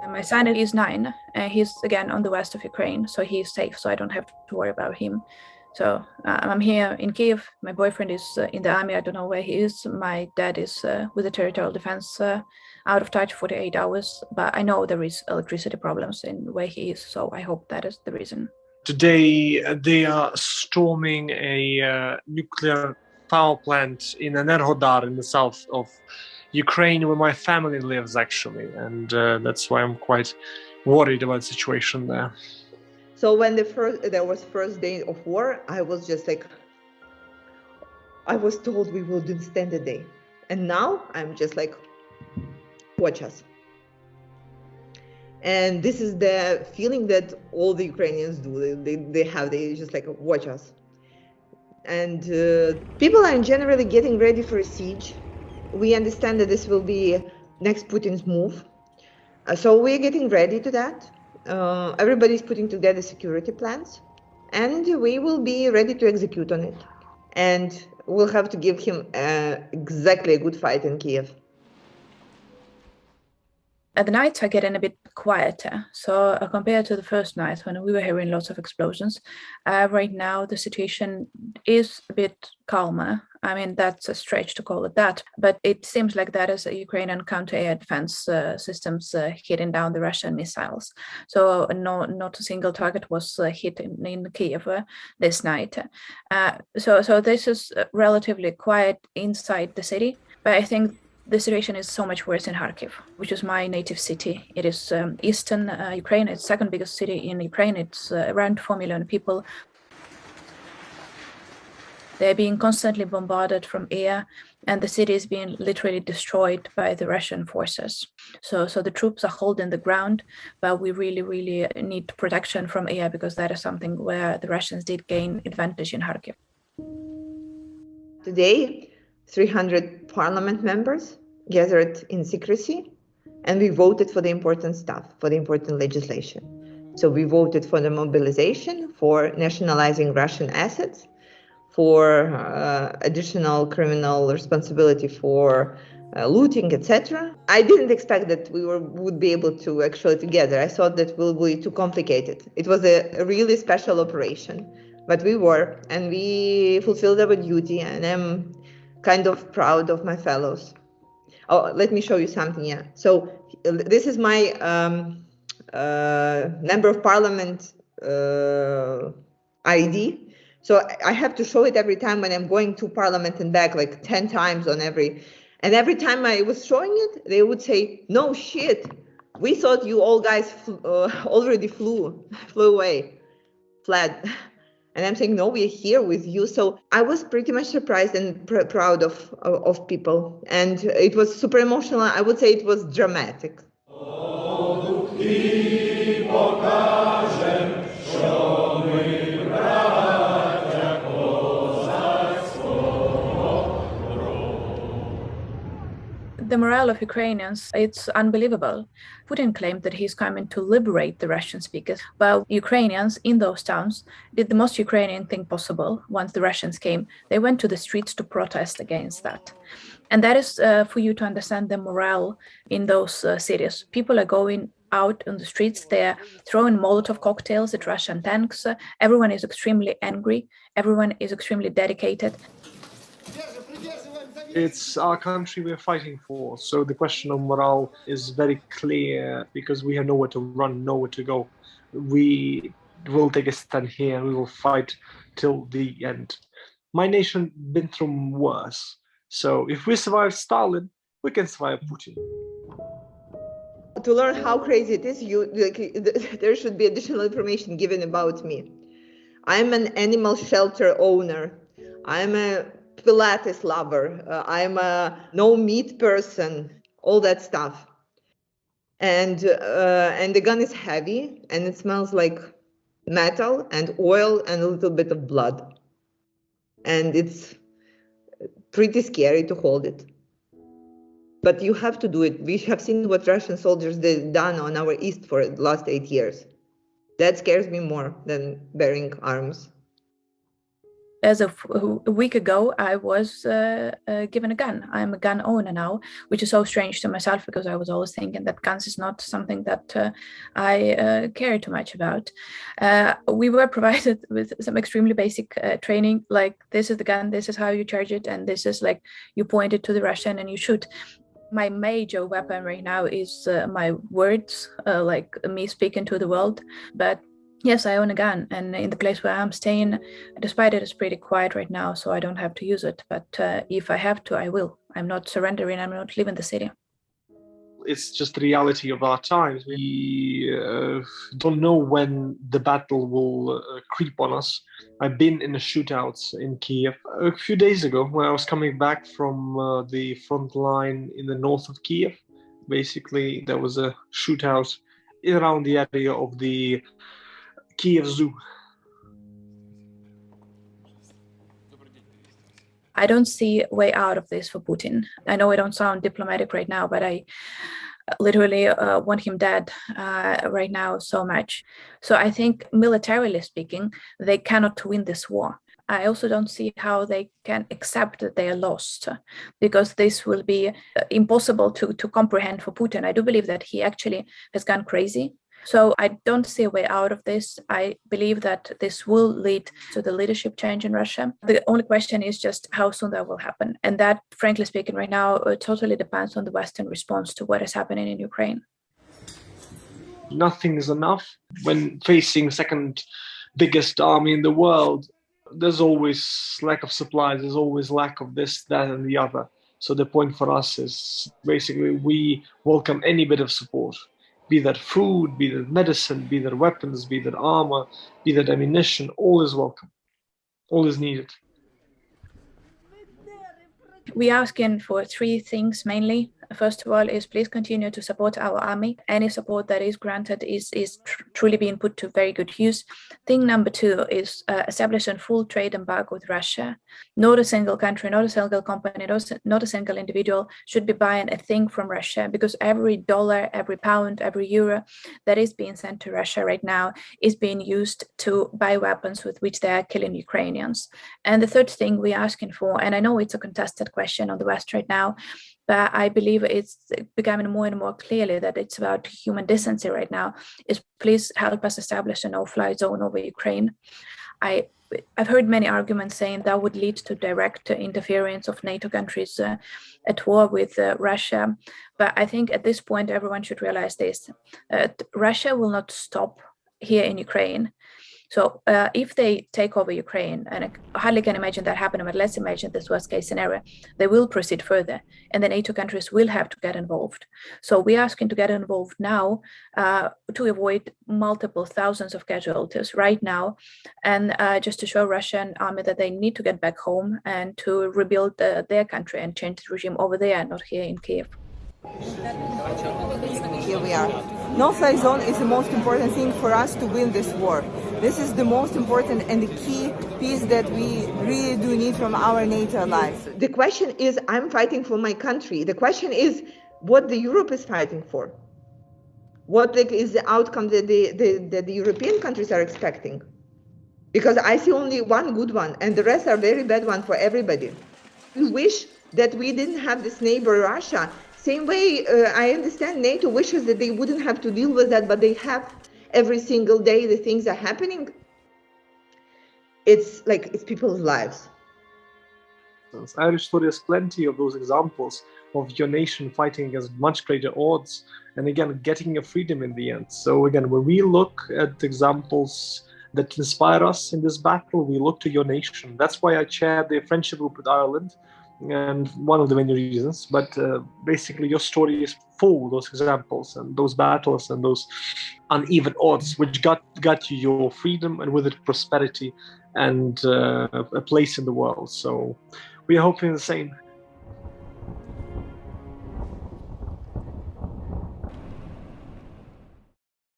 My son is 9, and he's again on the west of Ukraine, so he's safe, so I don't have to worry about him. So I'm here in Kyiv. My boyfriend is in the army. I don't know where he is. My dad is with the territorial defense, out of touch 48 hours. But I know there is electricity problems in where he is, so I hope that is the reason. Today, they are storming a nuclear power plant in Enda O'Dowd in the south of Ukraine, where my family lives, actually. And that's why I'm quite worried about the situation there. So when there was first day of war, I was just like, I was told we wouldn't stand a day. And now I'm just like, watch us. And this is the feeling that all the Ukrainians do. They just like, watch us. And people are generally getting ready for a siege. We understand that this will be next Putin's move. So we're getting ready to that. Everybody's putting together security plans, and we will be ready to execute on it. And we'll have to give him exactly a good fight in Kyiv. At the nights are getting a bit quieter. So compared to the first night when we were hearing lots of explosions, right now the situation is a bit calmer. I mean, that's a stretch to call it that, but it seems like that is a Ukrainian counter-air defense systems hitting down the Russian missiles. So not a single target was hit in Kyiv this night. So this is relatively quiet inside the city, but I think the situation is so much worse in Kharkiv, which is my native city. It is eastern Ukraine. It's the second biggest city in Ukraine. It's around 4 million people. They're being constantly bombarded from air, and the city is being literally destroyed by the Russian forces. So the troops are holding the ground, but we really, really need protection from air, because that is something where the Russians did gain advantage in Kharkiv. Today, 300 parliament members gathered in secrecy, and we voted for the important stuff, for the important legislation. So we voted for the mobilization, for nationalizing Russian assets, for additional criminal responsibility for looting, etc. I didn't expect that we would be able to actually together. I thought that will be too complicated. It was a really special operation, but we were, and we fulfilled our duty, and I'm kind of proud of my fellows. Oh, let me show you something. Yeah. So this is my member of parliament ID. So I have to show it every time when I'm going to parliament and back, like 10 times on every. And every time I was showing it, they would say, "No shit, we thought you all guys already flew away, fled." And I'm saying, no, we're here with you. So I was pretty much surprised and proud of people. And it was super emotional. I would say it was dramatic. The morale of Ukrainians, it's unbelievable. Putin claimed that he's coming to liberate the Russian speakers, but Ukrainians in those towns did the most Ukrainian thing possible. Once the Russians came, they went to the streets to protest against that. And that is for you to understand the morale in those cities. People are going out on the streets, they're throwing Molotov cocktails at Russian tanks. Everyone is extremely angry. Everyone is extremely dedicated. It's our country we're fighting for. So the question of morale is very clear, because we have nowhere to run, nowhere to go. We will take a stand here. We will fight till the end. My nation been through worse. So if we survive Stalin, we can survive Putin. To learn how crazy it is, there should be additional information given about me. I'm an animal shelter owner. I'm a Pilates lover. I'm a no meat person. All that stuff. And the gun is heavy, and it smells like metal and oil and a little bit of blood. And it's pretty scary to hold it. But you have to do it. We have seen what Russian soldiers done on our east for the last 8 years. That scares me more than bearing arms. as of a week ago, I was given a gun. I'm a gun owner now, which is so strange to myself because I was always thinking that guns is not something that I care too much about. We were provided with some extremely basic training, like this is the gun, this is how you charge it, and this is like you point it to the Russian and you shoot. My major weapon right now is my words, like me speaking to the world. But yes, I own a gun, and in the place where I'm staying, despite it is pretty quiet right now, so I don't have to use it. But if I have to, I will. I'm not surrendering. I'm not leaving the city. It's just the reality of our times. We don't know when the battle will creep on us. I've been in the shootouts in Kyiv a few days ago when I was coming back from the front line in the north of Kyiv. Basically, there was a shootout around the area of the Kyiv Zoo. I don't see a way out of this for Putin. I know I don't sound diplomatic right now, but I literally want him dead right now so much. So I think militarily speaking, they cannot win this war. I also don't see how they can accept that they are lost, because this will be impossible to comprehend for Putin. I do believe that he actually has gone crazy. So I don't see a way out of this. I believe that this will lead to the leadership change in Russia. The only question is just how soon that will happen. And that, frankly speaking, right now, totally depends on the Western response to what is happening in Ukraine. Nothing is enough. When facing second biggest army in the world, there's always lack of supplies, there's always lack of this, that, and the other. So the point for us is basically we welcome any bit of support. Be that food, be that medicine, be that weapons, be that armor, be that ammunition, all is welcome. All is needed. We are asking for three things mainly. First of all is please continue to support our army. Any support that is granted is truly being put to very good use. Thing number two is establishing full trade embargo with Russia. Not a single country, not a single company, not a single individual should be buying a thing from Russia, because every dollar, every pound, every euro that is being sent to Russia right now is being used to buy weapons with which they are killing Ukrainians. And the third thing we're asking for, and I know it's a contested question on the West right now, but I believe it's becoming more and more clearly that it's about human decency right now, is please help us establish a no-fly zone over Ukraine. I've heard many arguments saying that would lead to direct interference of NATO countries at war with Russia. But I think at this point, everyone should realize this. Russia will not stop here in Ukraine. So if they take over Ukraine, and I hardly can imagine that happening, but let's imagine this worst case scenario, they will proceed further and the NATO countries will have to get involved. So we're asking to get involved now to avoid multiple thousands of casualties right now, and just to show Russian army that they need to get back home and to rebuild their country and change the regime over there, not here in Kyiv. Here we are. No-fly zone is the most important thing for us to win this war. This is the most important and the key piece that we really do need from our NATO allies. The question is, I'm fighting for my country. The question is what the Europe is fighting for. What is the outcome that the European countries are expecting? Because I see only one good one and the rest are very bad one for everybody. We wish that we didn't have this neighbor Russia. Same way, I understand NATO wishes that they wouldn't have to deal with that, but they have every single day the things are happening. It's like, it's people's lives. Irish story has plenty of those examples of your nation fighting against much greater odds and again, getting your freedom in the end. So again, when we look at examples that inspire us in this battle, we look to your nation. That's why I chaired the friendship group with Ireland, and one of the many reasons, but basically your story is full of those examples and those battles and those uneven odds which got you your freedom and with it prosperity and a place in the world. So we are hoping the same.